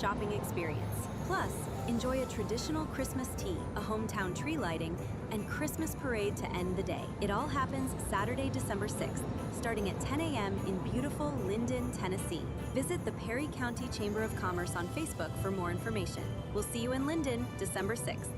shopping experience. Plus, enjoy a traditional Christmas tea, a hometown tree lighting, and Christmas parade to end the day. It all happens Saturday, December 6th, starting at 10 a.m. in beautiful Linden, Tennessee. Visit the Perry County Chamber of Commerce on Facebook for more information. We'll see you in Linden, December 6th.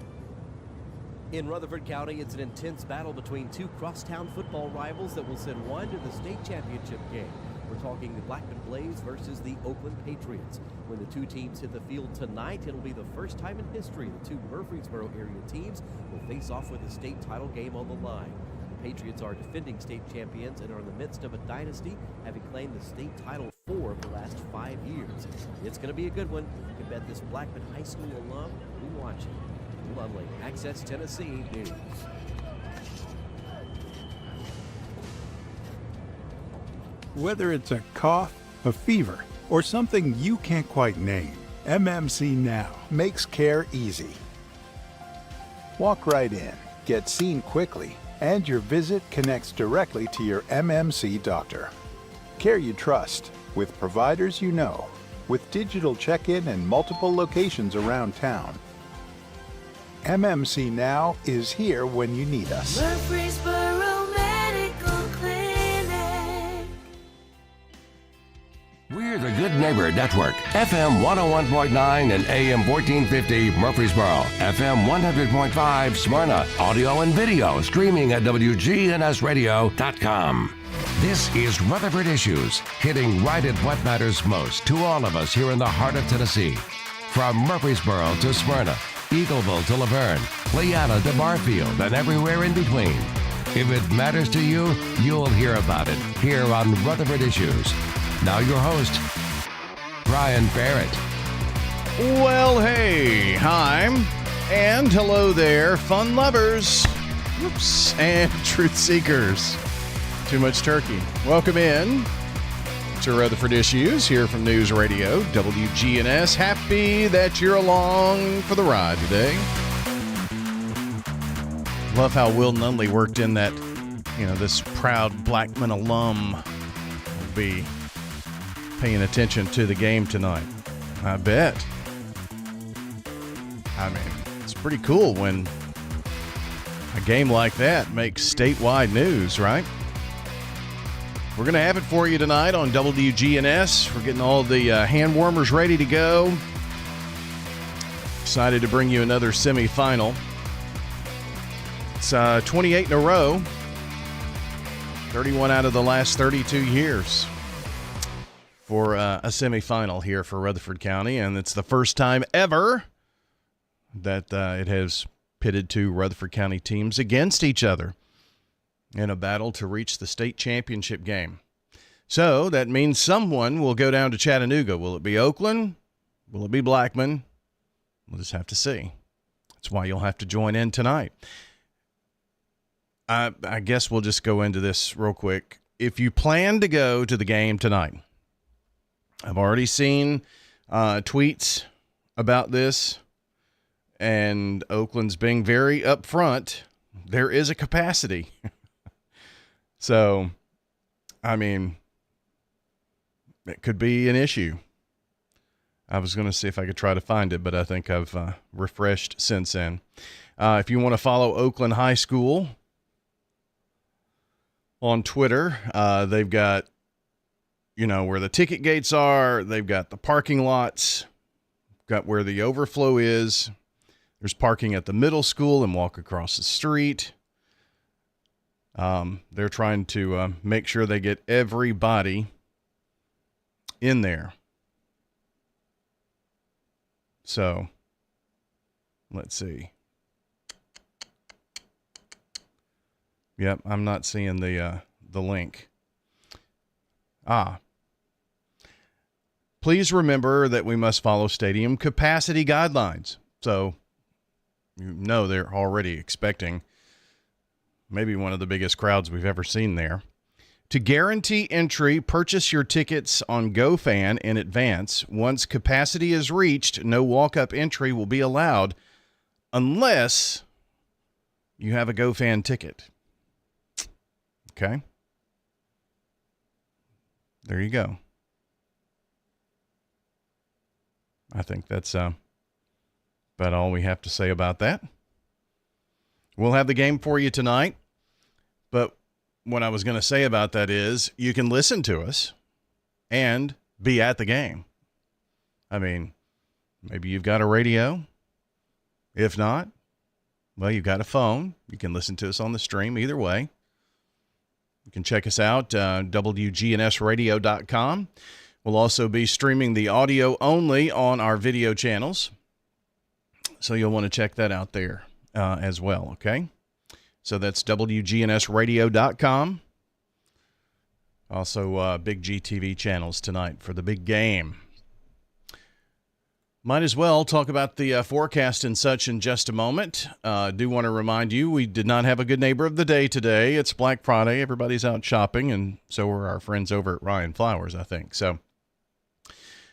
In Rutherford County, it's an intense battle between two crosstown football rivals that will send one to the state championship game. We're talking the Blackman Blaze versus the Oakland Patriots. When the two teams hit the field tonight, it'll be the first time in history the two Murfreesboro area teams will face off with a state title game on the line. The Patriots are defending state champions and are in the midst of a dynasty, having claimed the state title 4 of the last 5 years. It's going to be a good one. You can bet this Blackman High School alum will be watching. Lovely. Access Tennessee News. Whether it's a cough, a fever, or something you can't quite name, MMC Now makes care easy. Walk right in, get seen quickly, and your visit connects directly to your MMC doctor. Care you trust, with providers you know, with digital check-in and multiple locations around town. MMC Now is here when you need us. Murfreesboro Medical Clinic. We're the Good Neighbor Network. FM 101.9 and AM 1450 Murfreesboro. FM 100.5 Smyrna. Audio and video streaming at wgnsradio.com. This is Rutherford Issues, hitting right at what matters most to all of us here in the heart of Tennessee. From Murfreesboro to Smyrna, Eagleville to Laverne, Leanna to Barfield, and everywhere in between. If it matters to you, you'll hear about it here on Rutherford Issues. Now your host, Brian Barrett. Well, hey, hi, and hello there, fun lovers, and truth seekers. Too much turkey. Welcome in to Rutherford Issues here from News Radio, WGNS. Happy that you're along for the ride today. Love how Will Nunley worked in that, this proud Blackman alum will be paying attention to the game tonight. I bet. I mean, it's pretty cool when a game like that makes statewide news, right? We're going to have it for you tonight on WGNS. We're getting all the hand warmers ready to go. Excited to bring you another semifinal. It's 28 in a row. 31 out of the last 32 years for a semifinal here for Rutherford County. And it's the first time ever that it has pitted two Rutherford County teams against each other in a battle to reach the state championship game. So that means someone will go down to Chattanooga. Will it be Oakland? Will it be Blackman? We'll just have to see. That's why you'll have to join in tonight. I guess we'll just go into this real quick. If you plan to go to the game tonight, I've already seen tweets about this, and Oakland's being very upfront. There is a capacity. So, I mean, it could be an issue. I was going to see if I could try to find it, but I think I've refreshed since then. If you want to follow Oakland High School on Twitter, they've got, where the ticket gates are. They've got the parking lots, got where the overflow is. There's parking at the middle school and walk across the street. They're trying to make sure they get everybody in there. So, let's see. Yep, I'm not seeing the link. Please remember that we must follow stadium capacity guidelines. So, they're already expecting maybe one of the biggest crowds we've ever seen there. To guarantee entry, purchase your tickets on GoFan in advance. Once capacity is reached, no walk-up entry will be allowed unless you have a GoFan ticket. Okay? There you go. I think that's about all we have to say about that. We'll have the game for you tonight, but what I was going to say about that is you can listen to us and be at the game. I mean, maybe you've got a radio. If not, well, you've got a phone. You can listen to us on the stream either way. You can check us out, wgnsradio.com. We'll also be streaming the audio only on our video channels. So you'll want to check that out there as well, okay? So that's wgnsradio.com. Also, Big GTV channels tonight for the big game. Might as well talk about the forecast and such in just a moment. Do want to remind you, we did not have a good neighbor of the day today. It's Black Friday. Everybody's out shopping, and so are our friends over at Ryan Flowers, I think. So,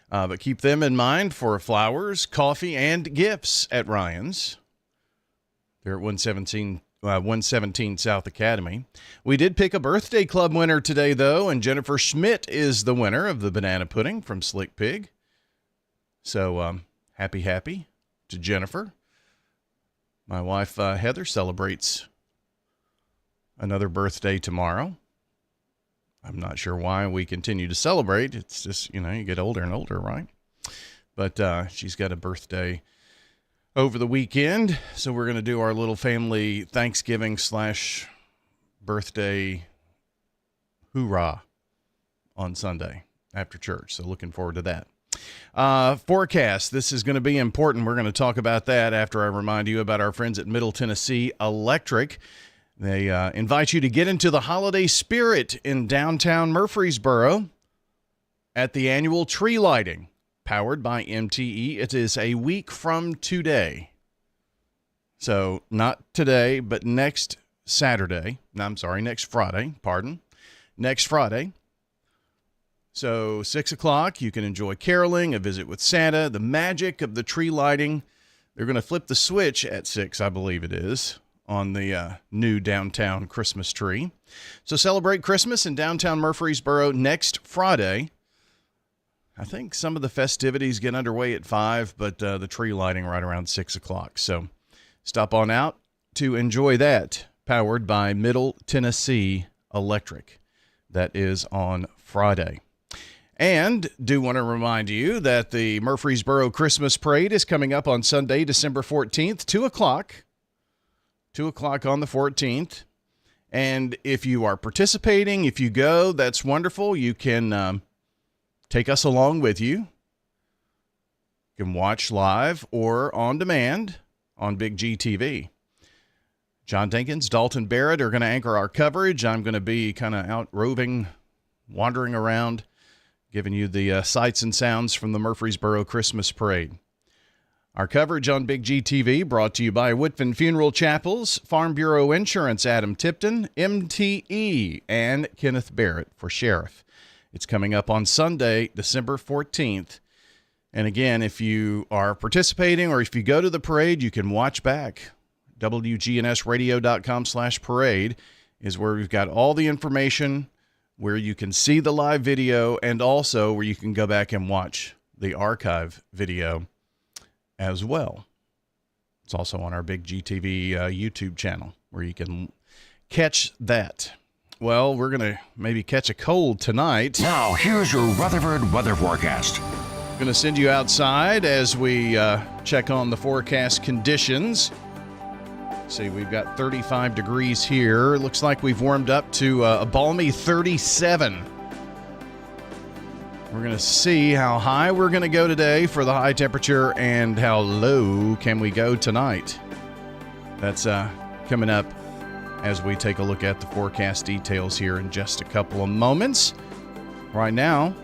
but keep them in mind for flowers, coffee, and gifts at Ryan's. They're at 117 South Academy. We did pick a birthday club winner today, though, and Jennifer Schmidt is the winner of the banana pudding from Slick Pig. So happy to Jennifer. My wife, Heather, celebrates another birthday tomorrow. I'm not sure why we continue to celebrate. It's just, you get older and older, right? But she's got a birthday over the weekend, so we're going to do our little family Thanksgiving / birthday hoorah on Sunday after church. So looking forward to that. Forecast. This is going to be important. We're going to talk about that after I remind you about our friends at Middle Tennessee Electric. They invite you to get into the holiday spirit in downtown Murfreesboro at the annual tree lighting powered by MTE. It is a week from today. So not today, but next Friday. Next Friday. So 6 o'clock, you can enjoy caroling, a visit with Santa, the magic of the tree lighting. They're going to flip the switch at 6, I believe it is, on the new downtown Christmas tree. So celebrate Christmas in downtown Murfreesboro next Friday. I think some of the festivities get underway at 5, but the tree lighting right around 6 o'clock. So stop on out to enjoy that, powered by Middle Tennessee Electric. That is on Friday. And do want to remind you that the Murfreesboro Christmas Parade is coming up on Sunday, December 14th, 2 o'clock. 2 o'clock on the 14th. And if you are participating, if you go, that's wonderful. You can take us along with you. You can watch live or on demand on Big GTV. John Dinkins, Dalton Barrett are going to anchor our coverage. I'm going to be kind of out roving, wandering around, giving you the sights and sounds from the Murfreesboro Christmas Parade. Our coverage on Big GTV brought to you by Whitman Funeral Chapels, Farm Bureau Insurance, Adam Tipton, MTE, and Kenneth Barrett for Sheriff. It's coming up on Sunday, December 14th. And again, if you are participating or if you go to the parade, you can watch back. wgnsradio.com/parade is where we've got all the information, where you can see the live video, and also where you can go back and watch the archive video as well. It's also on our Big GTV YouTube channel where you can catch that. Well, we're going to maybe catch a cold tonight. Now, here's your Rutherford weather forecast. Going to send you outside as we check on the forecast conditions. See, we've got 35 degrees here. Looks like we've warmed up to a balmy 37. We're going to see how high we're going to go today for the high temperature and how low can we go tonight. That's coming up as we take a look at the forecast details here in just a couple of moments. Right now,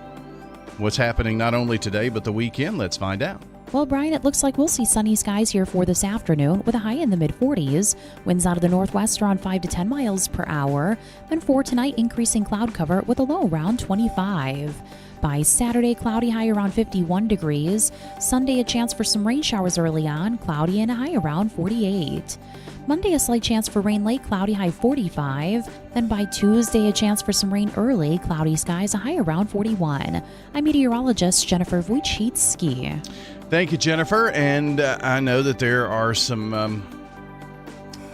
what's happening not only today but the weekend, let's find out. Well, Brian, it looks like we'll see sunny skies here for this afternoon with a high in the mid-40s. Winds out of the northwest around 5 to 10 miles per hour. Then for tonight, increasing cloud cover with a low around 25. By Saturday, cloudy, high around 51 degrees. Sunday, a chance for some rain showers early on, cloudy and a high around 48. Monday, a slight chance for rain late, cloudy, high 45. Then by Tuesday, a chance for some rain early, cloudy skies, a high around 41. I'm meteorologist Jennifer Wojcicki. Thank you, Jennifer. And I know that there are some,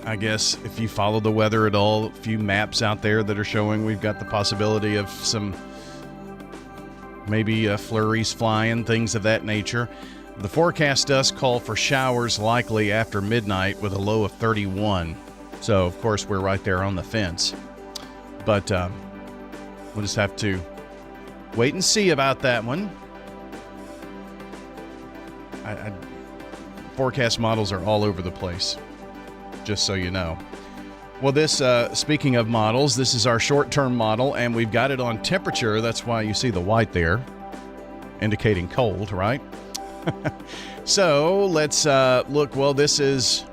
I guess, if you follow the weather at all, a few maps out there that are showing we've got the possibility of some maybe flurries flying, things of that nature. The forecast does call for showers likely after midnight with a low of 31. So, of course, we're right there on the fence. But we'll just have to wait and see about that one. Forecast models are all over the place, just so you know. Well, this, speaking of models, this is our short-term model, and we've got it on temperature. That's why you see the white there, indicating cold, right? So let's look. Well, this is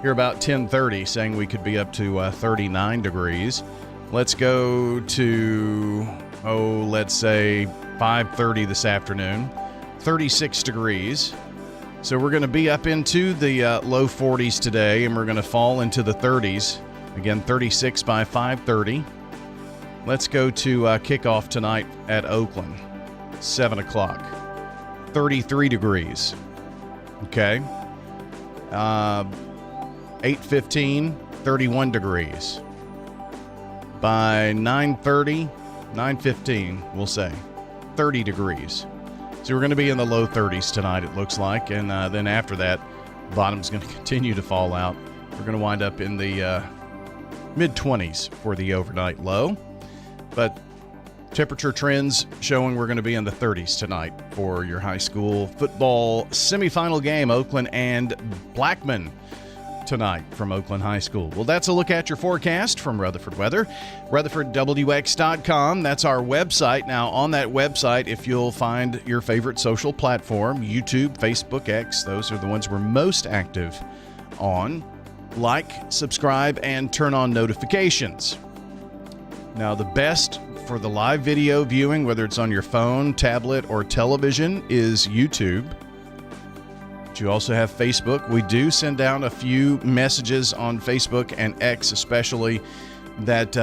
here about 10:30, saying we could be up to 39 degrees. Let's go to, let's say 5:30 this afternoon, 36 degrees. So we're going to be up into the low 40s today, and we're going to fall into the 30s. Again, 36 by 5:30. Let's go to kickoff tonight at Oakland, 7 o'clock. 33 degrees. Okay. 8:15, 31 degrees. By 9:30, 9:15, we'll say, 30 degrees. So we're going to be in the low 30s tonight, it looks like. And then after that, bottom's going to continue to fall out. We're going to wind up in the mid-20s for the overnight low. But temperature trends showing we're going to be in the 30s tonight for your high school football semifinal game, Oakland and Blackman tonight from Oakland High School. Well, that's a look at your forecast from Rutherford Weather. RutherfordWX.com. That's our website. Now, on that website, if you'll find your favorite social platform, YouTube, Facebook, X, those are the ones we're most active on. Like, subscribe, and turn on notifications. Now, the best for the live video viewing, whether it's on your phone, tablet, or television, is YouTube. But you also have Facebook. We do send out a few messages on Facebook and X especially that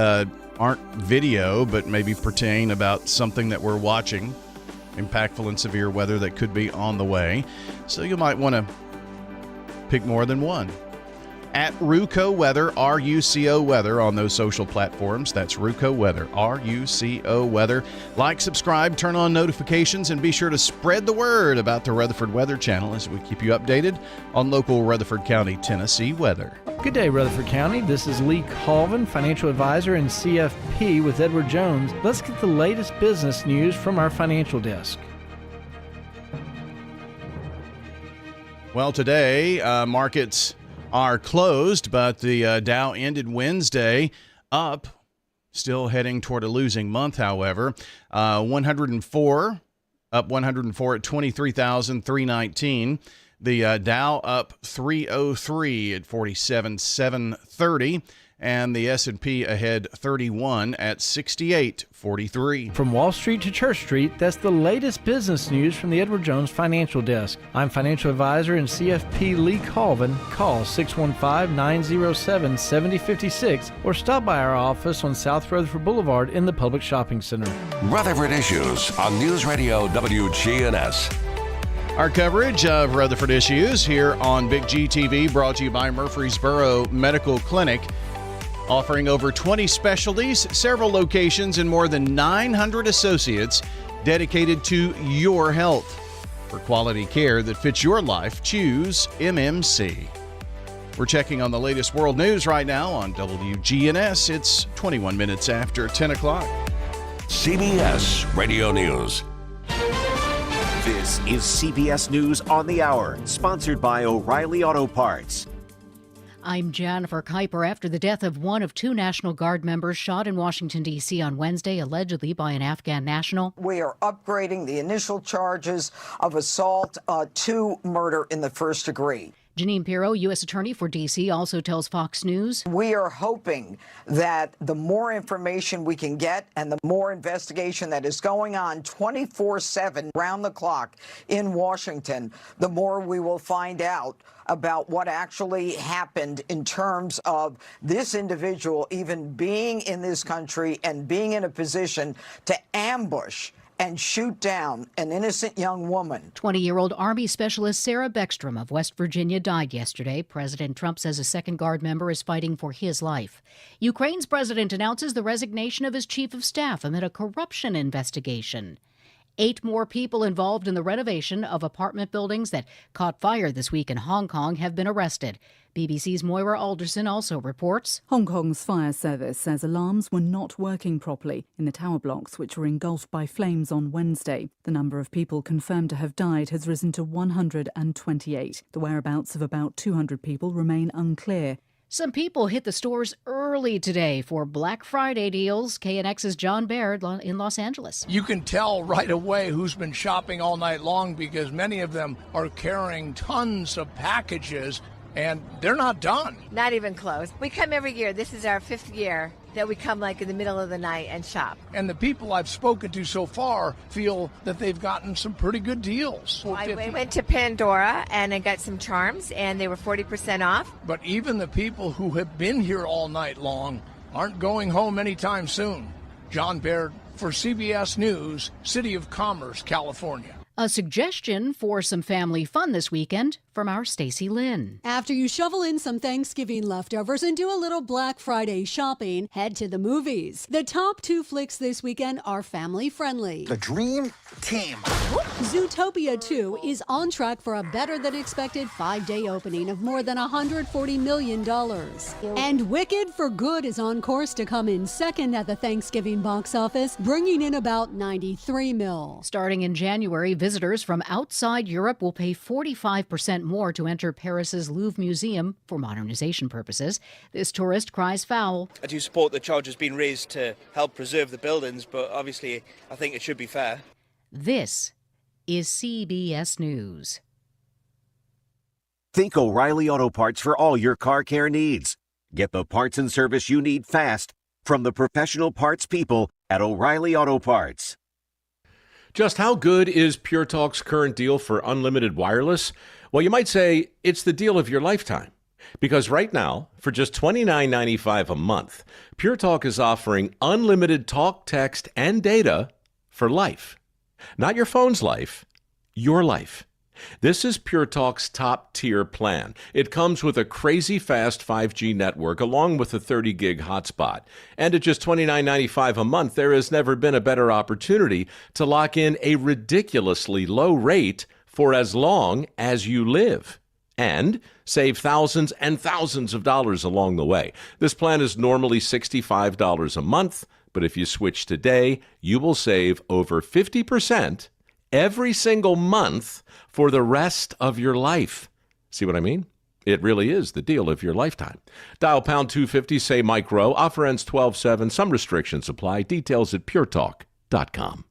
aren't video, but maybe pertain about something that we're watching, impactful and severe weather that could be on the way. So you might want to pick more than one. At RuCo Weather, RuCo Weather on those social platforms. That's RuCo Weather, RuCo Weather. Like, subscribe, turn on notifications, and be sure to spread the word about the Rutherford Weather Channel as we keep you updated on local Rutherford County, Tennessee weather. Good day, Rutherford County. This is Lee Colvin, financial advisor and CFP with Edward Jones. Let's get the latest business news from our financial desk. Well, today, markets are closed, but the Dow ended Wednesday up, still heading toward a losing month, however. 104, up 104 at 23,319. The Dow up 303 at 47,730. And the S&P ahead 31 at 68.43. From Wall Street to Church Street, that's the latest business news from the Edward Jones Financial Desk. I'm financial advisor and CFP Lee Colvin. Call 615-907-7056 or stop by our office on South Rutherford Boulevard in the Public Shopping Center. Rutherford Issues on News Radio WGNS. Our coverage of Rutherford Issues here on Big G TV brought to you by Murfreesboro Medical Clinic, offering over 20 specialties, several locations, and more than 900 associates dedicated to your health. For quality care that fits your life, choose MMC. We're checking on the latest world news right now on WGNS. It's 21 minutes after 10 o'clock. CBS Radio News. This is CBS News on the Hour, sponsored by O'Reilly Auto Parts. I'm Jennifer Kuiper. After the death of one of two National Guard members shot in Washington, D.C. on Wednesday, allegedly by an Afghan national. We are upgrading the initial charges of assault to murder in the first degree. Janine Pirro, U.S. Attorney for D.C., also tells Fox News, "We are hoping that the more information we can get and the more investigation that is going on 24/7 round the clock in Washington, the more we will find out about what actually happened in terms of this individual even being in this country and being in a position to ambush and shoot down an innocent young woman." 20-year-old Army Specialist Sarah Beckstrom of West Virginia died yesterday. President Trump says a second Guard member is fighting for his life. Ukraine's president announces the resignation of his chief of staff amid a corruption investigation. 8 more people involved in the renovation of apartment buildings that caught fire this week in Hong Kong have been arrested. BBC's Moira Alderson also reports. Hong Kong's fire service says alarms were not working properly in the tower blocks, which were engulfed by flames on Wednesday. The number of people confirmed to have died has risen to 128. The whereabouts of about 200 people remain unclear. Some people hit the stores early today for Black Friday deals. KNX's John Baird in Los Angeles. You can tell right away who's been shopping all night long because many of them are carrying tons of packages and they're not done. Not even close. We come every year. This is our 5th year that we come like in the middle of the night and shop. And the people I've spoken to so far feel that they've gotten some pretty good deals. I went to Pandora and I got some charms and they were 40% off. But even the people who have been here all night long aren't going home anytime soon. John Baird for CBS News, City of Commerce, California. A suggestion for some family fun this weekend from our Stacy Lynn. After you shovel in some Thanksgiving leftovers and do a little Black Friday shopping, head to the movies. The top 2 flicks this weekend are family friendly. The Dream Team. Zootopia 2 is on track for a better than expected 5-day opening of more than $140 million. And Wicked for Good is on course to come in second at the Thanksgiving box office, bringing in about $93 million. Starting in January, visitors from outside Europe will pay 45% more to enter Paris's Louvre Museum for modernization purposes. This tourist cries foul. I do support the charges being raised to help preserve the buildings, but obviously I think it should be fair. This is CBS News. Think O'Reilly Auto Parts for all your car care needs. Get the parts and service you need fast from the professional parts people at O'Reilly Auto Parts. Just how good is Pure Talk's current deal for unlimited wireless? Well, you might say it's the deal of your lifetime. Because right now, for just $29.95 a month, Pure Talk is offering unlimited talk, text, and data for life. Not your phone's life, your life. This is Pure Talk's top-tier plan. It comes with a crazy fast 5G network along with a 30-gig hotspot. And at just $29.95 a month, there has never been a better opportunity to lock in a ridiculously low rate for as long as you live. And save thousands and thousands of dollars along the way. This plan is normally $65 a month, but if you switch today, you will save over 50% every single month for the rest of your life. See what I mean? It really is the deal of your lifetime. Dial pound 250, say Mike Rowe. Offer ends 12/7. Some restrictions apply. Details at puretalk.com.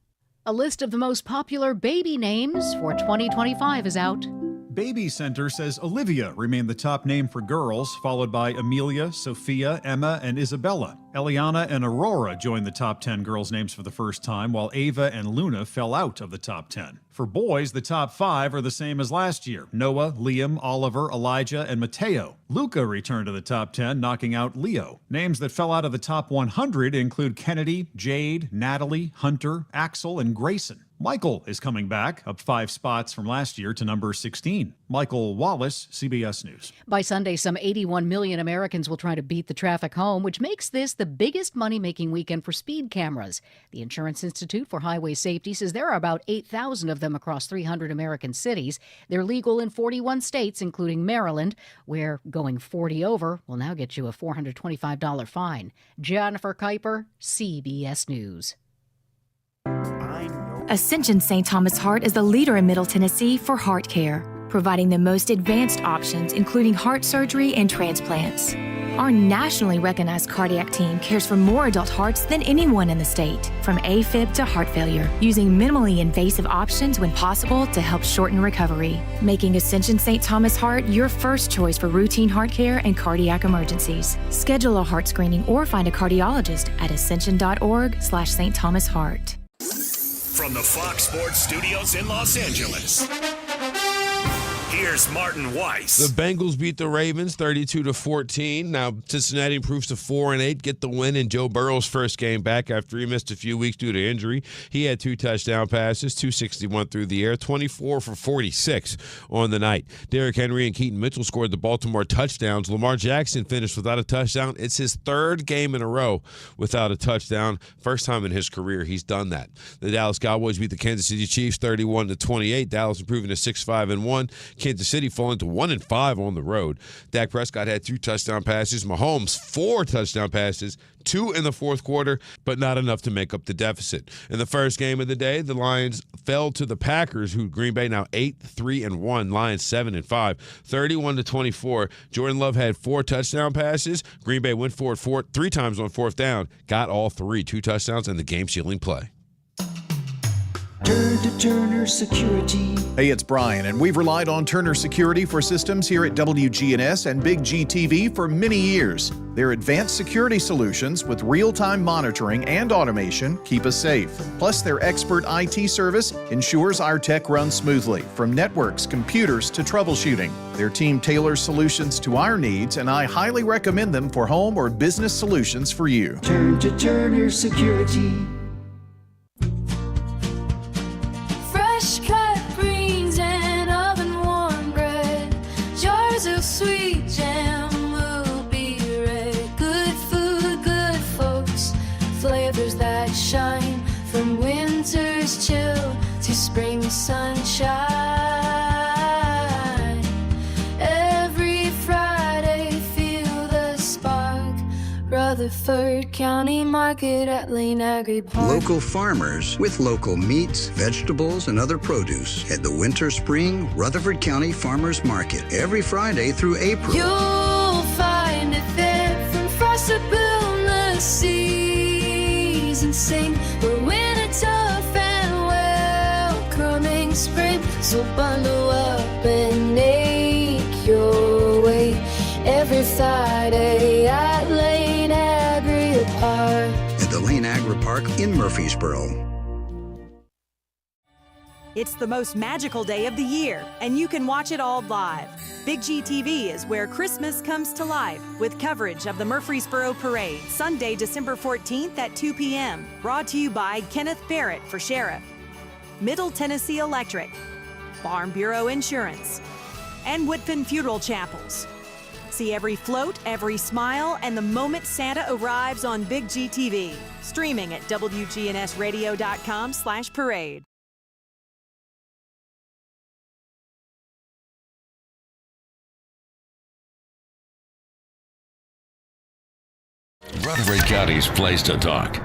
A list of the most popular baby names for 2025 is out. Baby Center says Olivia remained the top name for girls, followed by Amelia, Sophia, Emma, and Isabella. Eliana and Aurora joined the top 10 girls' names for the first time, while Ava and Luna fell out of the top 10. For boys, the top 5 are the same as last year: Noah, Liam, Oliver, Elijah, and Mateo. Luca returned to the top 10, knocking out Leo. Names that fell out of the top 100 include Kennedy, Jade, Natalie, Hunter, Axel, and Grayson. Michael is coming back, up 5 spots from last year to number 16. Michael Wallace, CBS News. By Sunday, some 81 million Americans will try to beat the traffic home, which makes this the biggest money-making weekend for speed cameras. The Insurance Institute for Highway Safety says there are about 8,000 of them across 300 American cities. They're legal in 41 states, including Maryland, where going 40 over will now get you a $425 fine. Jennifer Kuiper, CBS News. Ascension St. Thomas Heart is the leader in Middle Tennessee for heart care, providing the most advanced options, including heart surgery and transplants. Our nationally recognized cardiac team cares for more adult hearts than anyone in the state, from AFib to heart failure, using minimally invasive options when possible to help shorten recovery, making Ascension St. Thomas Heart your first choice for routine heart care and cardiac emergencies. Schedule a heart screening or find a cardiologist at ascension.org/St. Thomas Heart. From the Fox Sports Studios in Los Angeles, here's Martin Weiss. The Bengals beat the Ravens 32-14. Now Cincinnati improves to 4-8, get the win in Joe Burrow's first game back after he missed a few weeks due to injury. He had 2 touchdown passes, 261 through the air, 24 for 46 on the night. Derrick Henry and Keaton Mitchell scored the Baltimore touchdowns. Lamar Jackson finished without a touchdown. It's his 3rd game in a row without a touchdown. First time in his career he's done that. The Dallas Cowboys beat the Kansas City Chiefs 31-28. Dallas improving to 6-5-1. Kansas City falling to 1-5 on the road. Dak Prescott had 2 touchdown passes. Mahomes 4 touchdown passes, 2 in the fourth quarter, but not enough to make up the deficit. In the first game of the day, the Lions fell to the Packers, who Green Bay now 8-3-1. Lions 7-5, 31-24. Jordan Love had 4 touchdown passes. Green Bay went for it 3 times on 4th down, got all 3, 2 touchdowns, and the game-sealing play. Turn to Turner Security. Hey, it's Brian, and we've relied on Turner Security for systems here at WGNS and Big GTV for many years. Their advanced security solutions with real-time monitoring and automation keep us safe. Plus, their expert IT service ensures our tech runs smoothly, from networks, computers to troubleshooting. Their team tailors solutions to our needs, and I highly recommend them for home or business solutions for you. Turn to Turner Security. Fresh cut greens and oven warm bread, jars of sweet jam will be red. Good food, good folks, flavors that shine from winter's chill to spring sunshine. Every Friday feel the spark. Rutherford County Market at Lane Agri Park. Local farmers with local meats, vegetables, and other produce at the Winter Spring Rutherford County Farmers Market every Friday through April. You'll find it there from frost to boundless seas and sing. We're winter tough and welcoming spring. So bundle up and make your way every Friday at Lane Agri Park. At the Lane Agri Park in Murfreesboro. It's the most magical day of the year, and you can watch it all live. Big GTV is where Christmas comes to life with coverage of the Murfreesboro Parade, Sunday, December 14th at 2 p.m. Brought to you by Kenneth Barrett for Sheriff, Middle Tennessee Electric, Farm Bureau Insurance, and Woodfin Funeral Chapels. See every float, every smile, and the moment Santa arrives on Big GTV. Streaming at wgnsradio.com/parade. Rutherford County's place to talk.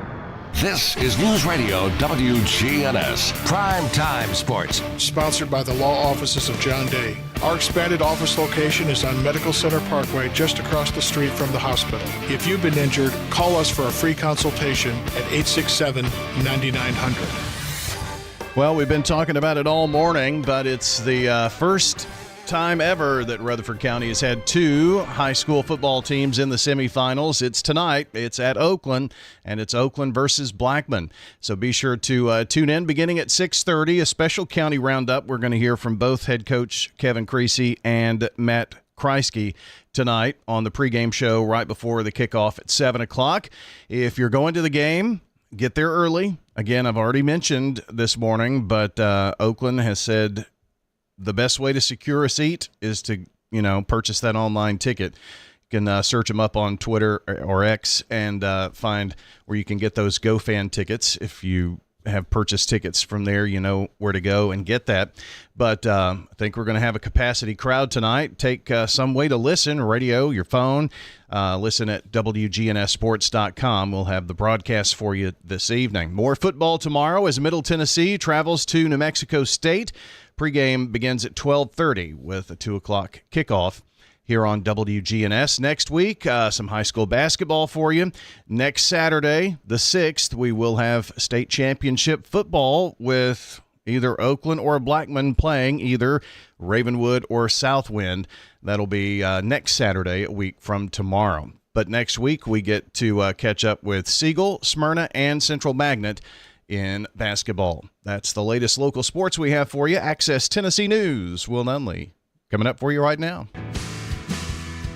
This is News Radio WGNS Prime Time Sports. Sponsored by the law offices of John Day. Our expanded office location is on Medical Center Parkway, just across the street from the hospital. If you've been injured, call us for a free consultation at 867-9900. Well, we've been talking about it all morning, but it's the first time ever that Rutherford County has had 2 high school football teams in the semifinals. It's tonight. It's at Oakland, and it's Oakland versus Blackman. So be sure to tune in beginning at 6:30, a special county roundup. We're going to hear from both head coach Kevin Creasy and Matt Kreisky tonight on the pregame show right before the kickoff at 7 o'clock. If you're going to the game, get there early. Again, I've already mentioned this morning, but Oakland has said the best way to secure a seat is to, purchase that online ticket. You can search them up on Twitter or X and find where you can get those GoFan tickets. If you have purchased tickets from there, you know where to go and get that. But I think we're going to have a capacity crowd tonight. Take some way to listen, radio, your phone. Listen at wgnssports.com. We'll have the broadcast for you this evening. More football tomorrow as Middle Tennessee travels to New Mexico State. Pregame begins at 12:30 with a 2 o'clock kickoff. here on WGNS. Next week, some high school basketball for you. Next Saturday, the 6th, we will have state championship football with either Oakland or Blackman playing either Ravenwood or Southwind. That'll be next Saturday, a week from tomorrow. But next week, we get to catch up with Siegel, Smyrna, and Central Magnet in basketball. That's the latest local sports we have for you. Access Tennessee News. Will Nunley coming up for you right now.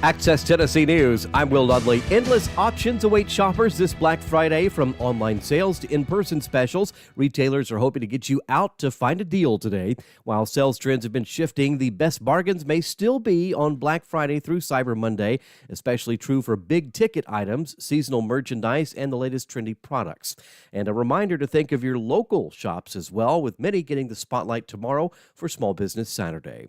Access Tennessee News. I'm Will Dudley. Endless options await shoppers this Black Friday, from online sales to in-person specials. Retailers are hoping to get you out to find a deal today. While sales trends have been shifting, the best bargains may still be on Black Friday through Cyber Monday, especially true for big-ticket items, seasonal merchandise, and the latest trendy products. And a reminder to think of your local shops as well, with many getting the spotlight tomorrow for Small Business Saturday.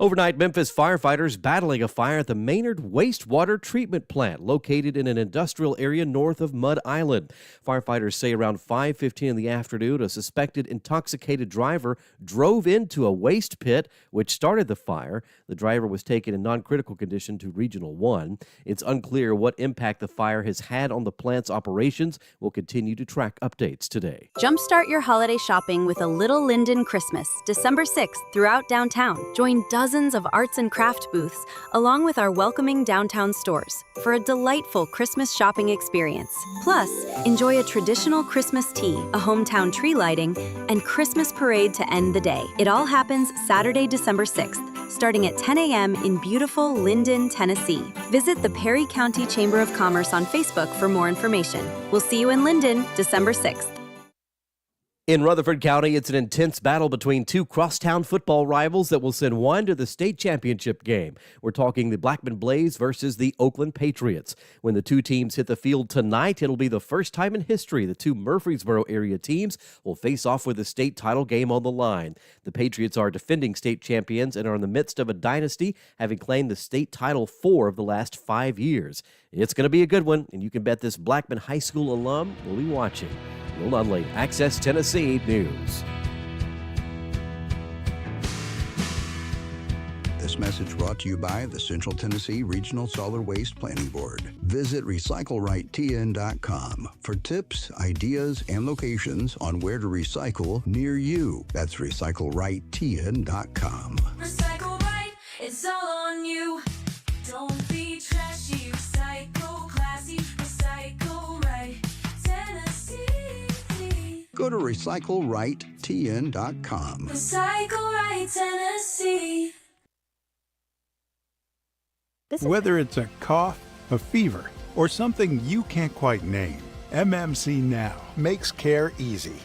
Overnight, Memphis firefighters battling a fire at the Maynard Wastewater Treatment Plant, located in an industrial area north of Mud Island. Firefighters say around 5:15 in the afternoon, a suspected intoxicated driver drove into a waste pit, which started the fire. The driver was taken in non-critical condition to Regional 1. It's unclear what impact the fire has had on the plant's operations. We'll continue to track updates today. Jumpstart your holiday shopping with a Little Linden Christmas, December 6th, throughout downtown. Join dozens of arts and craft booths, along with our welcoming downtown stores, for a delightful Christmas shopping experience. Plus, enjoy a traditional Christmas tea, a hometown tree lighting, and Christmas parade to end the day. It all happens Saturday, December 6th, starting at 10 a.m. in beautiful Linden, Tennessee. Visit the Perry County Chamber of Commerce on Facebook for more information. We'll see you in Linden, December 6th. In Rutherford County, it's an intense battle between two crosstown football rivals that will send one to the state championship game. We're talking the Blackman Blaze versus the Oakland Patriots. When the two teams hit the field tonight, it'll be the first time in history the two Murfreesboro area teams will face off with a state title game on the line. The Patriots are defending state champions and are in the midst of a dynasty, having claimed the state title 4 of the last 5 years. It's going to be a good one, and you can bet this Blackman High School alum will be watching. Will Nunley, Access Tennessee News. This message brought to you by the Central Tennessee Regional Solid Waste Planning Board. Visit recyclerightTN.com for tips, ideas, and locations on where to recycle near you. That's recyclerightTN.com. Recycle right, it's all on you. Don't be trashy, recycle classy, recycle right, Tennessee. Go to recyclerightTN.com. Recycle right, Tennessee. Whether it's a cough, a fever, or something you can't quite name, MMC Now makes care easy.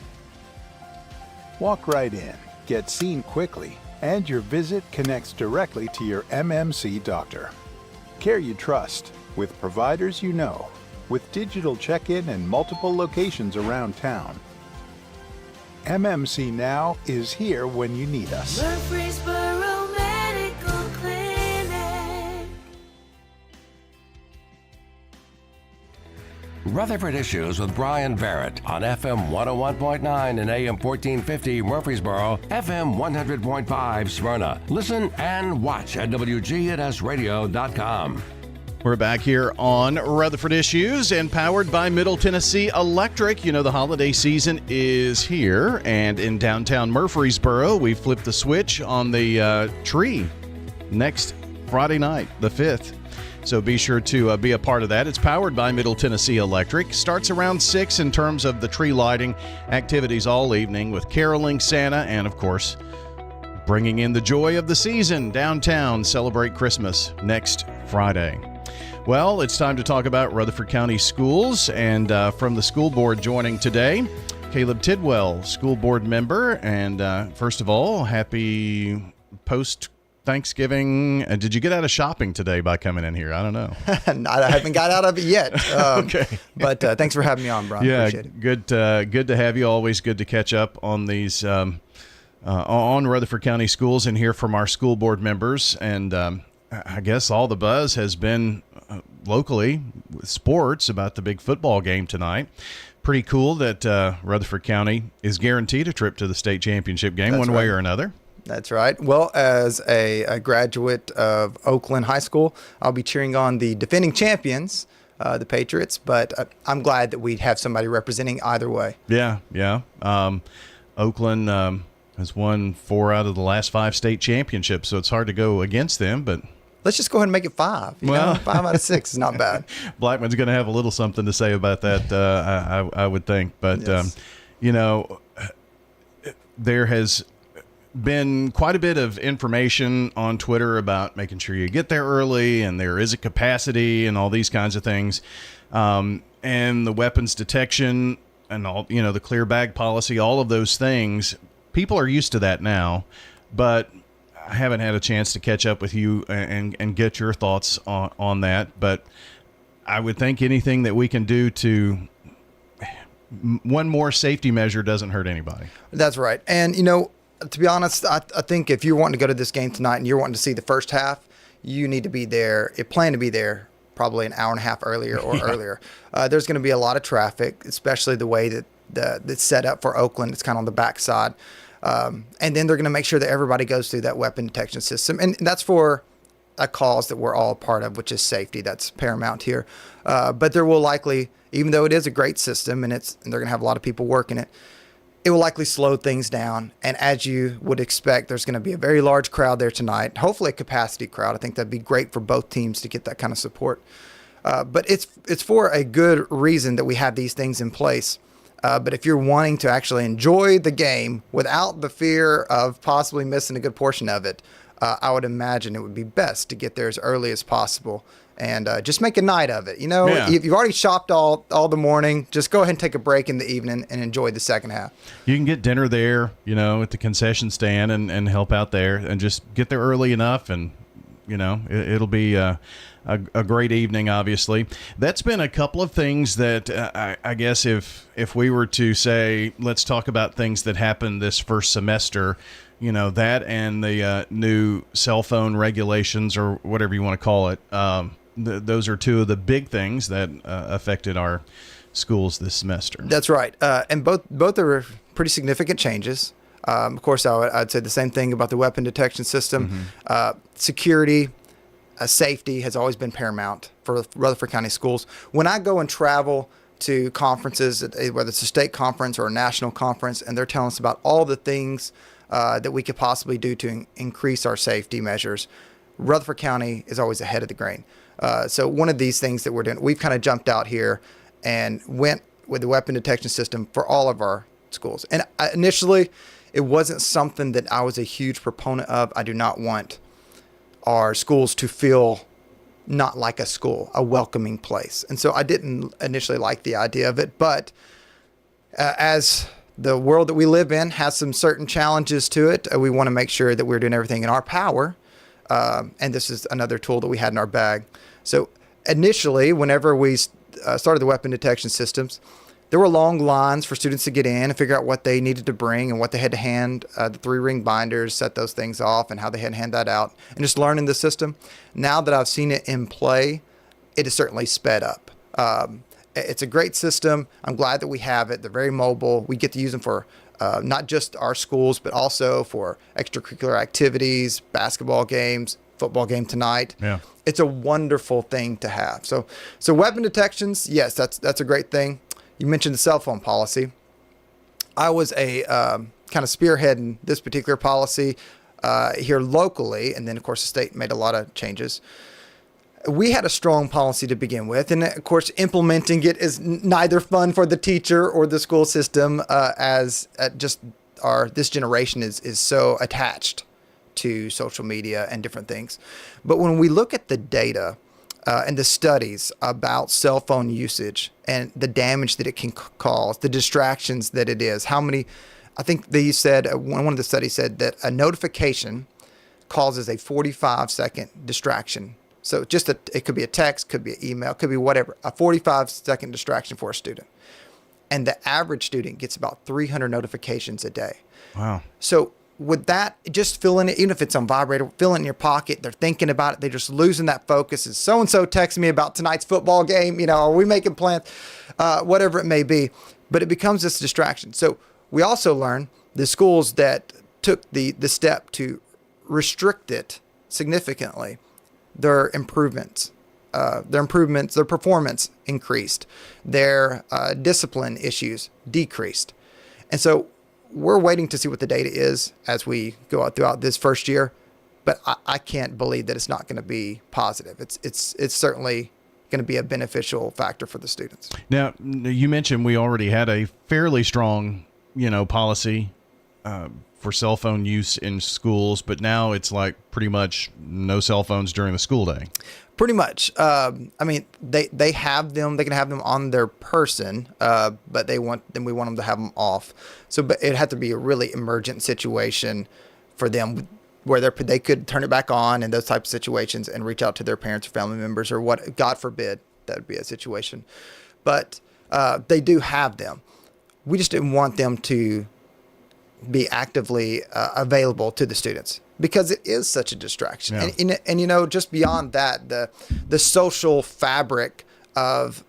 Walk right in, get seen quickly, and your visit connects directly to your MMC doctor. Care you trust, with providers you know, with digital check-in and multiple locations around town. MMC Now is here when you need us. Murfreesboro Medical Clinic. Rutherford Issues with Brian Barrett on FM 101.9 and AM 1450 Murfreesboro, FM 100.5 Smyrna. Listen and watch at wgnsradio.com. We're back here on Rutherford Issues and powered by Middle Tennessee Electric. You know, the holiday season is here, and in downtown Murfreesboro, we flipped the switch on the tree next Friday night, the 5th. So be sure to be a part of that. It's powered by Middle Tennessee Electric. Starts around 6 in terms of the tree lighting activities all evening with caroling, Santa, and, of course, bringing in the joy of the season. Downtown, celebrate Christmas next Friday. Well, it's time to talk about Rutherford County Schools, and from the school board joining today, Caleb Tidwell, school board member. And first of all, happy post-Thanksgiving. Did you get out of shopping today by coming in here? I don't know. I haven't got out of it yet. Okay. But thanks for having me on, Brian. Yeah, appreciate it. Good to have you. Always good to catch up on these on Rutherford County Schools and hear from our school board members. And I guess all the buzz has been locally with sports about the big football game tonight. Pretty cool that Rutherford County is guaranteed a trip to the state championship game. That's one way or another. That's right. Well, as a graduate of Oakland High School, I'll be cheering on the defending champions, the Patriots, but I'm glad that we have somebody representing either way. Yeah. Oakland has won 4 out of the last 5 state championships, so it's hard to go against them, but let's just go ahead and make it 5. You know, 5 out of 6 is not bad. Blackman's going to have a little something to say about that, I would think. But, yes. There has been quite a bit of information on Twitter about making sure you get there early, and there is a capacity and all these kinds of things. And the weapons detection and all, the clear bag policy, all of those things, people are used to that now, but I haven't had a chance to catch up with you and get your thoughts on that. But I would think anything that we can do to one more safety measure doesn't hurt anybody. That's right. And, to be honest, I think if you're wanting to go to this game tonight and you're wanting to see the first half, you need to be there. Plan to be there probably an hour and a half earlier or earlier. There's going to be a lot of traffic, especially the way that it's set up for Oakland. It's kind of on the backside. And then they're going to make sure that everybody goes through that weapon detection system. And that's for a cause that we're all a part of, which is safety. That's paramount here. But there will likely, even though it is a great system and they're going to have a lot of people working it, it will likely slow things down. And as you would expect, there's going to be a very large crowd there tonight, hopefully a capacity crowd. I think that'd be great for both teams to get that kind of support. But it's for a good reason that we have these things in place. But if you're wanting to actually enjoy the game without the fear of possibly missing a good portion of it, I would imagine it would be best to get there as early as possible and just make a night of it. If you've already shopped all the morning, just go ahead and take a break in the evening and enjoy the second half. You can get dinner there, at the concession stand and help out there and just get there early enough, and, it'll be a great evening, obviously. That's been a couple of things that I guess if we were to say, let's talk about things that happened this first semester, that and the new cell phone regulations, or whatever you want to call it. Those are two of the big things that affected our schools this semester. That's right. And both are pretty significant changes. Of course, I'd say the same thing about the weapon detection system. Mm-hmm. Security, safety has always been paramount for Rutherford County schools. When I go and travel to conferences, whether it's a state conference or a national conference, and they're telling us about all the things that we could possibly do to increase our safety measures, Rutherford County is always ahead of the grain. So one of these things that we're doing, we've kind of jumped out here and went with the weapon detection system for all of our schools. And initially, it wasn't something that I was a huge proponent of. I do not want our schools to feel not like a school, a welcoming place. And so I didn't initially like the idea of it. But as the world that we live in has some certain challenges to it, we want to make sure that we're doing everything in our power. And this is another tool that we had in our bag. So initially, whenever we started the weapon detection systems, there were long lines for students to get in and figure out what they needed to bring and what they had to hand, the 3-ring binders, set those things off, and how they had to hand that out, and just learning the system. Now that I've seen it in play, it is certainly sped up. It's a great system. I'm glad that we have it. They're very mobile. We get to use them for not just our schools, but also for extracurricular activities, basketball games, football game tonight. Yeah. It's a wonderful thing to have. So weapon detections, yes, that's a great thing. You mentioned the cell phone policy. I was a kind of spearheading this particular policy here locally, and then, of course, the state made a lot of changes. We had a strong policy to begin with, and, of course, implementing it is neither fun for the teacher or the school system as just this generation is so attached to social media and different things. But when we look at the data and the studies about cell phone usage and the damage that it can cause, the distractions that it is, I think they said, one of the studies said that a notification causes a 45-second distraction. So it could be a text, could be an email, could be whatever, a 45-second distraction for a student. And the average student gets about 300 notifications a day. Wow. So with that, just filling it, even if it's on vibrator, fill it in your pocket, they're thinking about it, they're just losing that focus. Is so-and-so texting me about tonight's football game? Are we making plans? Whatever it may be. But it becomes this distraction. So we also learn the schools that took the step to restrict it significantly, their performance increased, their discipline issues decreased. And so we're waiting to see what the data is as we go out throughout this first year, but I can't believe that it's not going to be positive. It's certainly going to be a beneficial factor for the students. Now, you mentioned we already had a fairly strong, policy for cell phone use in schools, but now it's like pretty much no cell phones during the school day. Pretty much. I mean, they have them. They can have them on their person, but we want them to have them off. So, but it had to be a really emergent situation for them, where they could turn it back on in those types of situations and reach out to their parents or family members, or what, God forbid, that would be a situation. But they do have them. We just didn't want them to be actively available to the students, because it is such a distraction. Yeah. And just beyond that, the social fabric of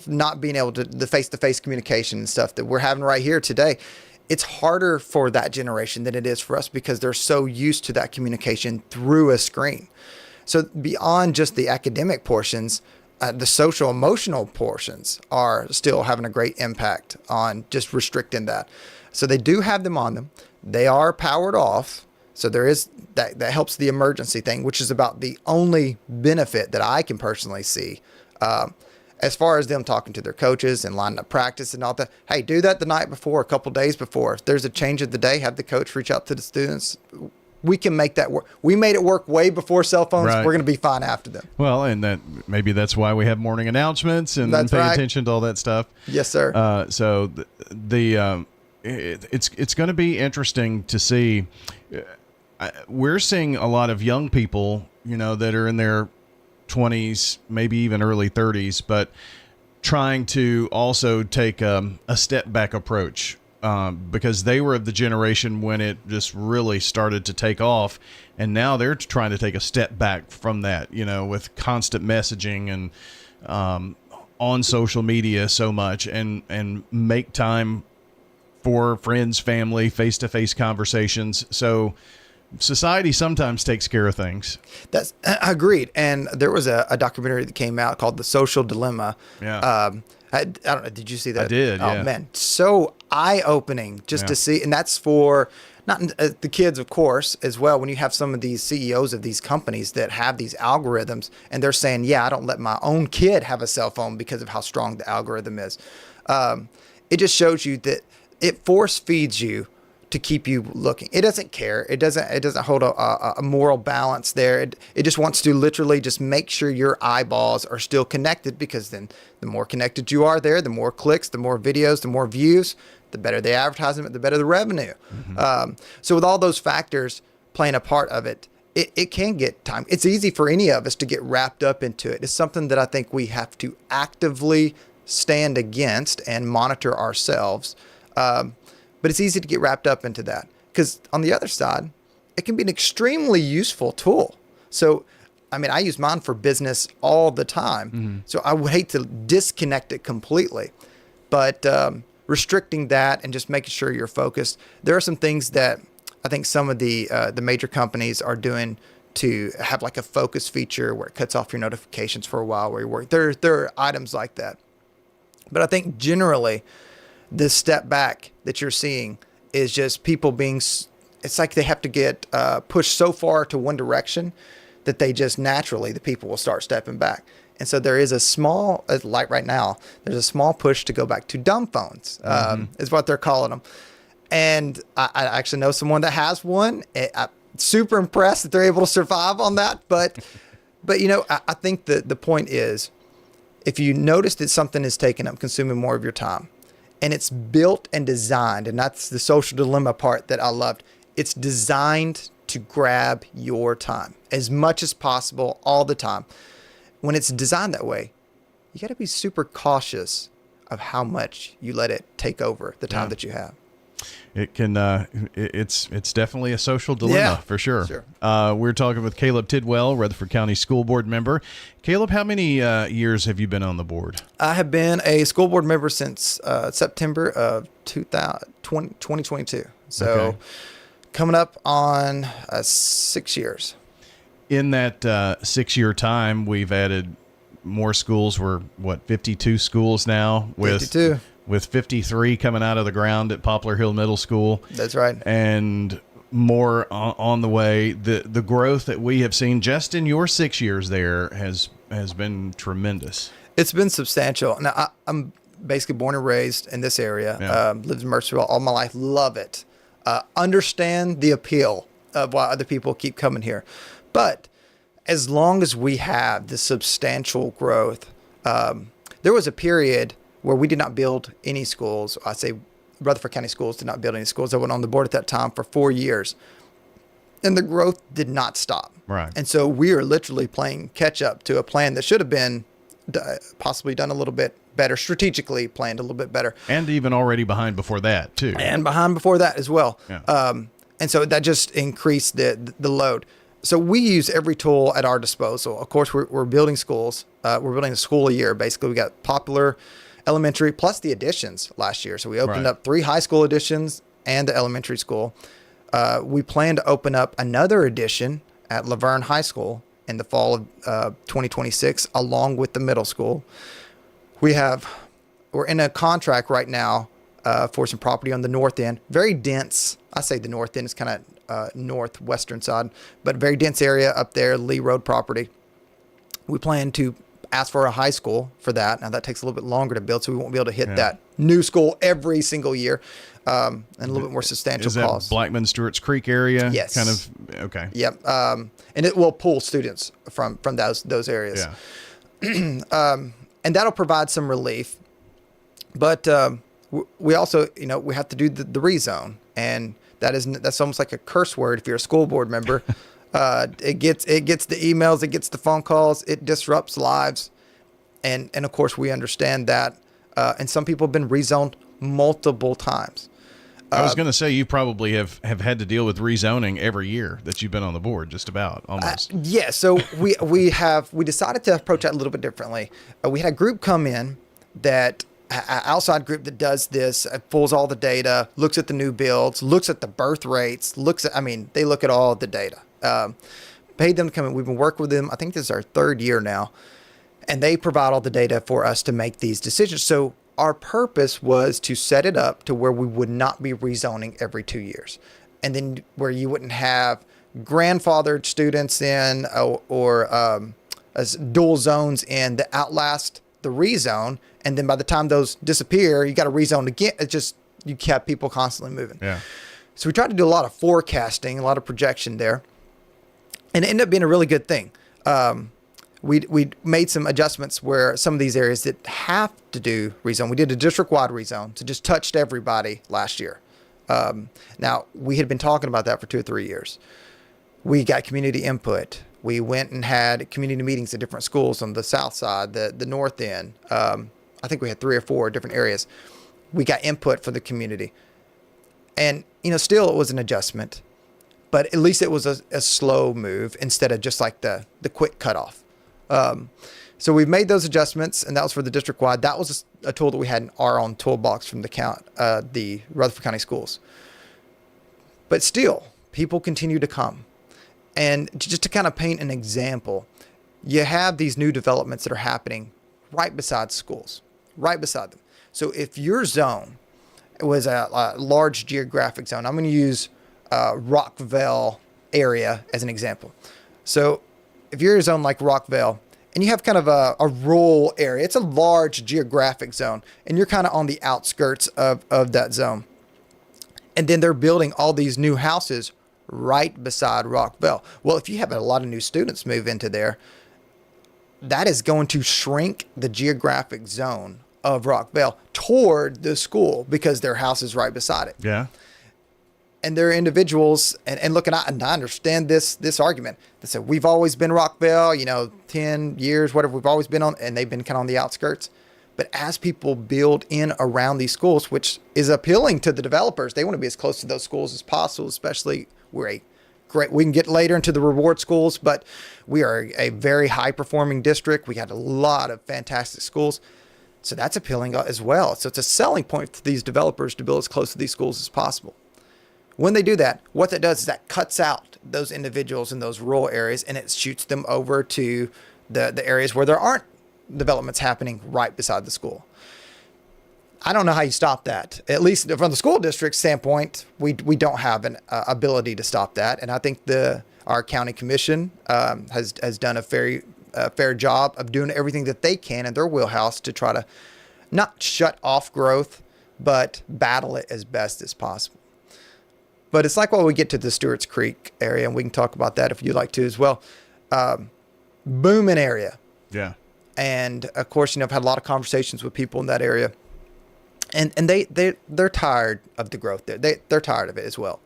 not being able to, the face-to-face communication and stuff that we're having right here today, it's harder for that generation than it is for us, because they're so used to that communication through a screen. So beyond just the academic portions, the social emotional portions are still having a great impact on just restricting that. So they do have them on them. They are powered off. So there is that helps the emergency thing, which is about the only benefit that I can personally see. As far as them talking to their coaches and lining up practice and all that, hey, do that the night before, a couple days before. If there's a change of the day, have the coach reach out to the students. We can make that work. We made it work way before cell phones. Right. We're going to be fine after them. Well, and maybe that's why we have morning announcements and pay attention to all that stuff. Yes, sir. So it's going to be interesting to see. We're seeing a lot of young people, that are in their 20s, maybe even early 30s, but trying to also take a step back approach, because they were of the generation when it just really started to take off, and now they're trying to take a step back from that, with constant messaging and on social media so much, and make time for friends, family, face-to-face conversations. So society sometimes takes care of things. That's agreed. And there was a documentary that came out called The Social Dilemma. Yeah. I don't know. Did you see that? I did. Oh, yeah. Man. So eye-opening just to see. And that's for not the kids, of course, as well. When you have some of these CEOs of these companies that have these algorithms, and they're saying, yeah, I don't let my own kid have a cell phone because of how strong the algorithm is. It just shows you that it force feeds you to keep you looking. It doesn't care. It doesn't hold a moral balance there. It just wants to literally just make sure your eyeballs are still connected, because then the more connected you are there, the more clicks, the more videos, the more views, the better the advertisement, the better the revenue. Mm-hmm. So with all those factors playing a part of it, it can get time. It's easy for any of us to get wrapped up into it. It's something that I think we have to actively stand against and monitor ourselves. But it's easy to get wrapped up into that, because on the other side, it can be an extremely useful tool. So, I mean, I use mine for business all the time. Mm-hmm. So I would hate to disconnect it completely, but restricting that and just making sure you're focused. There are some things that I think some of the major companies are doing to have like a focus feature where it cuts off your notifications for a while where you work. There are items like that. But I think generally, this step back that you're seeing is just people being, it's like they have to get pushed so far to one direction that they just naturally, the people will start stepping back. And so there is a small, like right now, there's a small push to go back to dumb phones, is what they're calling them. And I actually know someone that has one. I'm super impressed that they're able to survive on that. But I think the point is, if you notice that something is taking up, consuming more of your time, and it's built and designed, and that's the social dilemma part that I loved. It's designed to grab your time as much as possible all the time. When it's designed that way, you got to be super cautious of how much you let it take over the time that you have. It can. It's definitely a social dilemma for sure. We're talking with Caleb Tidwell, Rutherford County School Board member. Caleb, how many years have you been on the board? I have been a school board member since September of 2022. So, coming up on 6 years. In that 6-year time, we've added more schools. We're, 52 schools now? 52. With 53 coming out of the ground at Poplar Hill Middle School. That's right. And more on the way. The growth that we have seen just in your 6 years there has been tremendous. It's been substantial. Now, I'm basically born and raised in this area. Yeah. Lived in Murfreesboro all my life. Love it. Understand the appeal of why other people keep coming here. But as long as we have this substantial growth, there was a period where we did not build any schools. I say Rutherford County Schools did not build any schools. I went on the board at that time for 4 years. And the growth did not stop. Right. And so we are literally playing catch up to a plan that should have been possibly done a little bit better, strategically planned a little bit better. And even already behind before that, too. And behind before that as well. Yeah. And so that just increased the load. So we use every tool at our disposal. Of course, we're building schools. We're building a school a year. Basically, we got Poplar Elementary plus the additions last year. So we opened up 3 high school additions and the elementary school. We plan to open up another addition at Laverne High School in the fall of 2026, along with the middle school. We're in a contract right now for some property on the north end. Very dense. I say the north end is kind of northwestern side, but very dense area up there, Lee Road property. We plan to ask for a high school for that. Now that takes a little bit longer to build, so we won't be able to hit that new school every single year, and a little bit more substantial cost. Is that Blackman Stewart's Creek area? Yes. Kind of, okay. Yep. And it will pull students from those areas. Yeah. And that'll provide some relief. But we also, we have to do the rezone, and that's almost like a curse word if you're a school board member. It gets the emails, it gets the phone calls, it disrupts lives, and of course we understand that. And some people have been rezoned multiple times. I was going to say you probably have had to deal with rezoning every year that you've been on the board, just about almost. Yeah. So we decided to approach that a little bit differently. We had a group come in that. An outside group that does this, pulls all the data, looks at the new builds, looks at the birth rates, they look at all the data. Paid them to come in. We've been working with them. I think this is our 3rd year now. And they provide all the data for us to make these decisions. So our purpose was to set it up to where we would not be rezoning every 2 years. And then where you wouldn't have grandfathered students in or as dual zones in that outlast the rezone. And then by the time those disappear, you got to rezone again. It's just, you kept people constantly moving. Yeah. So we tried to do a lot of forecasting, a lot of projection there. And it ended up being a really good thing. We made some adjustments where some of these areas that have to do rezone. We did a district-wide rezone, so just touched everybody last year. Now, we had been talking about that for 2 or 3 years. We got community input. We went and had community meetings at different schools on the south side, the north end. I think we had 3 or 4 different areas. We got input for the community. And, still it was an adjustment, but at least it was a slow move instead of just like the quick cutoff. So we've made those adjustments, and that was for the district-wide. That was a tool that we had in our own toolbox from the Rutherford County Schools. But still, people continue to come. And just to kind of paint an example, you have these new developments that are happening right beside schools, right beside them. So if your zone was a large geographic zone, I'm going to use Rockville area as an example. So if you're in a zone like Rockville and you have kind of a rural area, it's a large geographic zone, and you're kind of on the outskirts of that zone. And then they're building all these new houses right beside Rockville. Well, if you have a lot of new students move into there, that is going to shrink the geographic zone of Rockville toward the school because their house is right beside it. Yeah. And there are individuals, and look, and I understand this argument. They said, we've always been Rockville, 10 years, whatever, we've always been on, and they've been kind of on the outskirts. But as people build in around these schools, which is appealing to the developers, they want to be as close to those schools as possible, especially we can get later into the reward schools, but we are a very high performing district. We got a lot of fantastic schools. So that's appealing as well. So it's a selling point to these developers to build as close to these schools as possible. When they do that, what that does is that cuts out those individuals in those rural areas, and it shoots them over to the areas where there aren't developments happening right beside the school. I don't know how you stop that. At least from the school district standpoint, we don't have an ability to stop that. And I think our county commission has done a fair job of doing everything that they can in their wheelhouse to try to not shut off growth, but battle it as best as possible. But it's like when we get to the Stewart's Creek area, and we can talk about that if you'd like to as well. Booming area. Yeah. And of course, I've had a lot of conversations with people in that area. And they're tired of the growth there. They're tired of it as well.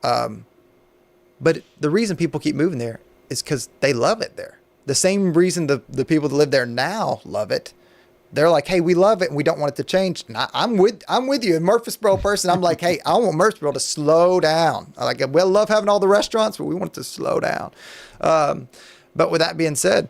But the reason people keep moving there is because they love it there. The same reason the people that live there now love it. They're like, hey, we love it and we don't want it to change. And I'm with you. A Murfreesboro person, I'm like, hey, I want Murfreesboro to slow down. We love having all the restaurants, but we want it to slow down. But with that being said,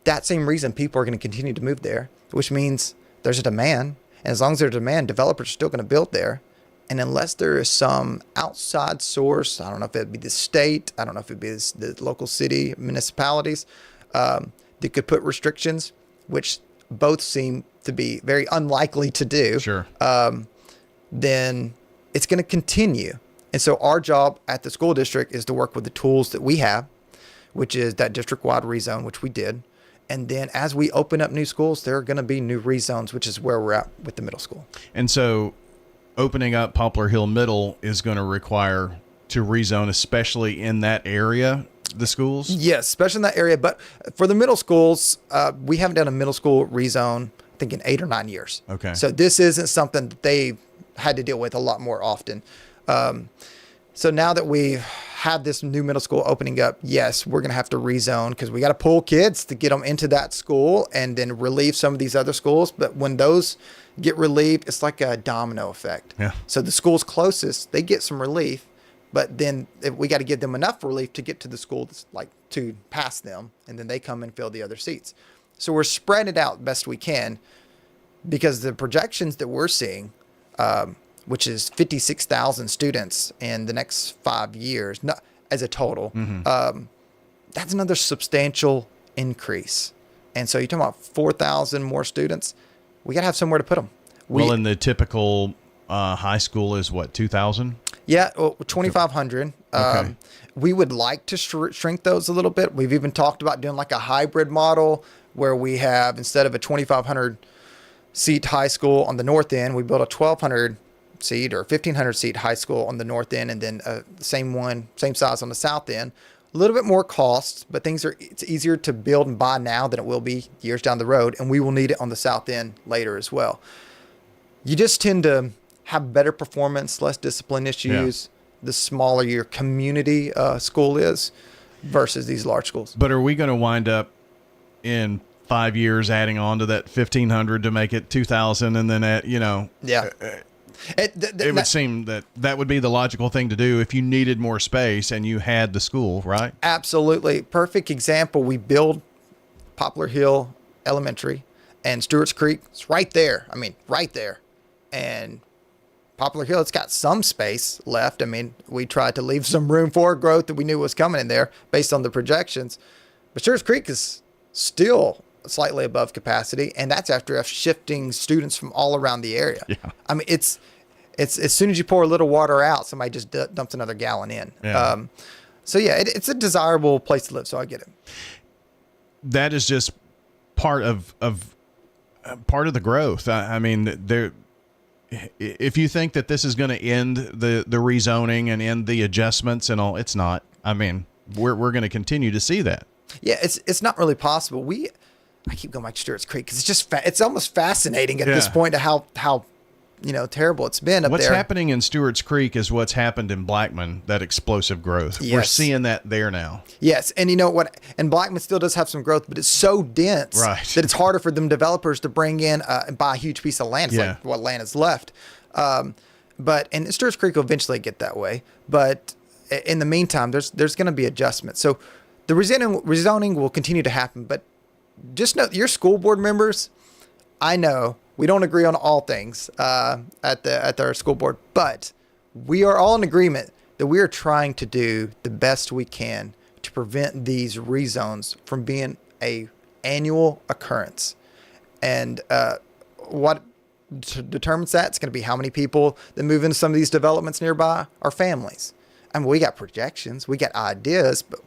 that same reason people are going to continue to move there, which means there's a demand. And as long as there's a demand, developers are still going to build there. And unless there is some outside source, I don't know if it'd be the state, I don't know if it'd be the local city, municipalities, that could put restrictions, which both seem to be very unlikely to do. Sure. Then it's going to continue. And so our job at the school district is to work with the tools that we have, which is that district-wide rezone, which we did. And then as we open up new schools, there are going to be new rezones, which is where we're at with the middle school. And so opening up Poplar Hill Middle is going to require to rezone, especially in that area, the schools? Yes, especially in that area. But for the middle schools, we haven't done a middle school rezone, I think, in 8 or 9 years. Okay. So this isn't something that they've had to deal with a lot more often. So now that we have this new middle school opening up, yes, we're going to have to rezone because we got to pull kids to get them into that school and then relieve some of these other schools. But when those get relieved, it's like a domino effect. Yeah. So the schools closest, they get some relief, but then we got to give them enough relief to get to the school that's like to pass them, and then they come and fill the other seats. So we're spreading it out best we can because the projections that we're seeing, which is 56,000 students in the next 5 years, not as a total. Mm-hmm. That's another substantial increase. And so you're talking about 4,000 more students. We got to have somewhere to put them. In the typical high school is what, 2,000? Yeah, 2,500. Okay. We would like to shrink those a little bit. We've even talked about doing like a hybrid model where we have, instead of a 2,500 seat high school on the north end, we build a 1,200 seat or 1,500 seat high school on the north end, and then same size on the south end. A little bit more cost, but it's easier to build and buy now than it will be years down the road, and we will need it on the south end later as well. You just tend to have better performance, less discipline issues, the smaller your community school is versus these large schools. But are we going to wind up in 5 years adding on to that 1,500 to make it 2,000 and then Yeah. It would seem that would be the logical thing to do if you needed more space and you had the school, right? Absolutely. Perfect example. We build Poplar Hill Elementary and Stewart's Creek. It's right there. I mean, right there. And Poplar Hill, it's got some space left. I mean, we tried to leave some room for growth that we knew was coming in there based on the projections. But Stewart's Creek is still slightly above capacity, and that's after shifting students from all around the area. Yeah. I mean, it's as soon as you pour a little water out, somebody just dumps another gallon in. Yeah. It's a desirable place to live, so I get it. That is just part of the growth. I mean, if you think that this is going to end the rezoning and end the adjustments and all, it's not. I mean, we're going to continue to see that. Yeah, it's not really possible. I keep going back to Stewart's Creek because it's just it's almost fascinating at this point to how terrible it's been up there. What's happening in Stewart's Creek is what's happened in Blackman, that explosive growth. Yes. We're seeing that there now. Yes, and you know what? And Blackman still does have some growth, but it's so dense that it's harder for them developers to bring in and buy a huge piece of land. It's like what land is left. And Stewart's Creek will eventually get that way. But in the meantime, there's going to be adjustments. So the rezoning will continue to happen, but just know your school board members, I know we don't agree on all things at our school board, but we are all in agreement that we are trying to do the best we can to prevent these rezones from being a annual occurrence. And what determines that? It's going to be how many people that move into some of these developments nearby are families. I mean, we got projections, we got ideas, but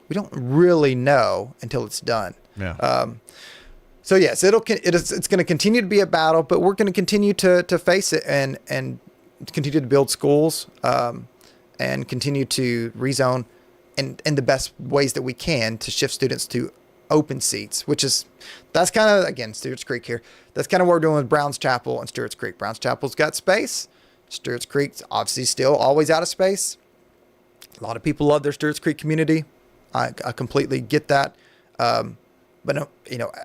we don't really know until it's done. Yeah. So yes, it's going to continue to be a battle, but we're going to continue to face it and continue to build schools and continue to rezone in the best ways that we can to shift students to open seats, that's kind of, again, Stewart's Creek here. That's kind of what we're doing with Browns Chapel and Stewart's Creek. Browns Chapel's got space. Stewart's Creek's obviously still always out of space. A lot of people love their Stewart's Creek community. I completely get that. But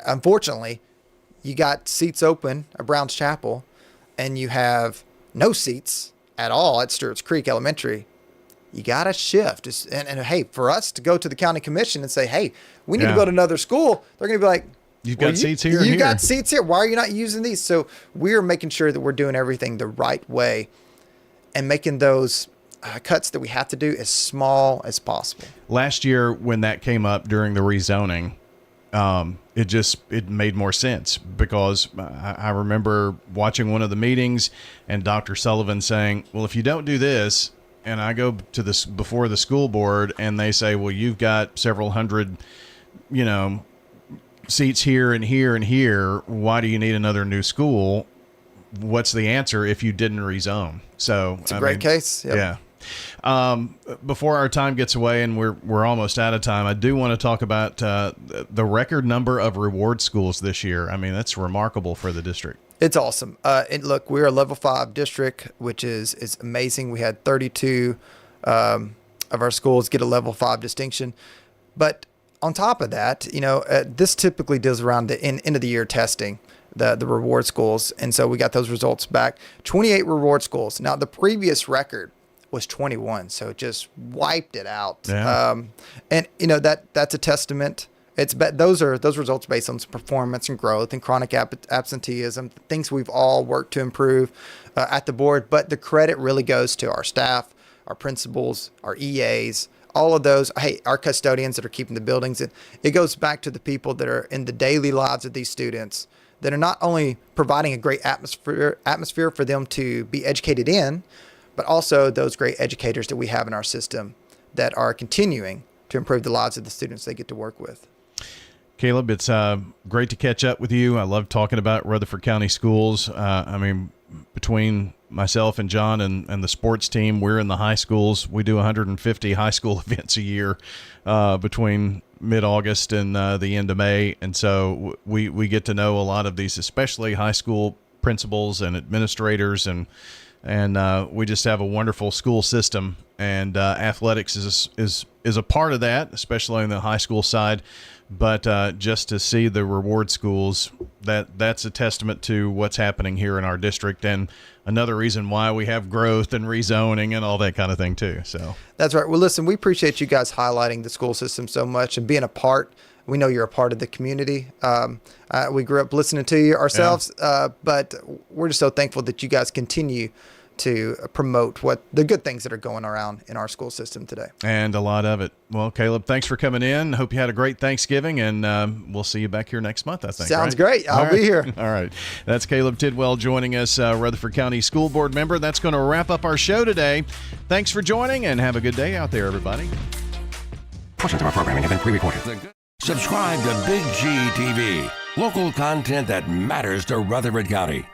unfortunately, you got seats open at Browns Chapel and you have no seats at all at Stewart's Creek Elementary. You got to shift. And hey, for us to go to the county commission and say, hey, we need to build another school, they're going to be like, you've got seats here. You got seats here. Why are you not using these? So we're making sure that we're doing everything the right way and making those cuts that we have to do as small as possible. Last year, when that came up during the rezoning, it made more sense because I remember watching one of the meetings and Dr. Sullivan saying, well, if you don't do this, and I go to this before the school board and they say, well, you've got several hundred, seats here and here and here. Why do you need another new school? What's the answer if you didn't rezone? So it's a great case. Yep. Yeah. Before our time gets away and we're almost out of time, I do want to talk about the record number of reward schools this year. I mean, that's remarkable for the district. It's awesome. And look, we're a level 5 district, which is amazing. We had 32 of our schools get a level 5 distinction. But on top of that, this typically deals around the end of the year testing, the reward schools. And so we got those results back. 28 reward schools. Now, the previous record was 21, so it just wiped it out. Yeah. And that's a testament. Those results based on some performance and growth and chronic absenteeism, things we've all worked to improve at the board. But the credit really goes to our staff, our principals, our EAs, all of those. Hey, our custodians that are keeping the buildings. It goes back to the people that are in the daily lives of these students that are not only providing a great atmosphere for them to be educated in, but also those great educators that we have in our system that are continuing to improve the lives of the students they get to work with. Caleb, it's great to catch up with you. I love talking about Rutherford County schools. Between myself and John and the sports team, we're in the high schools. We do 150 high school events a year between mid-August and the end of May. And so we get to know a lot of these, especially high school principals and administrators, and we just have a wonderful school system. And athletics is a part of that, especially on the high school side. But just to see the reward schools, that's a testament to what's happening here in our district, and another reason why we have growth and rezoning and all that kind of thing too. So that's right. Well, listen, we appreciate you guys highlighting the school system so much and being a part. We know you're a part of the community. We grew up listening to you ourselves, but we're just so thankful that you guys continue to promote the good things that are going around in our school system today. And a lot of it. Well, Caleb, thanks for coming in. Hope you had a great Thanksgiving, and we'll see you back here next month, I think. Sounds great. I'll be here. All right. That's Caleb Tidwell joining us, Rutherford County School Board member. That's going to wrap up our show today. Thanks for joining, and have a good day out there, everybody. Portions of our programming have been pre-recorded. Subscribe to Big G TV. Local content that matters to Rutherford County.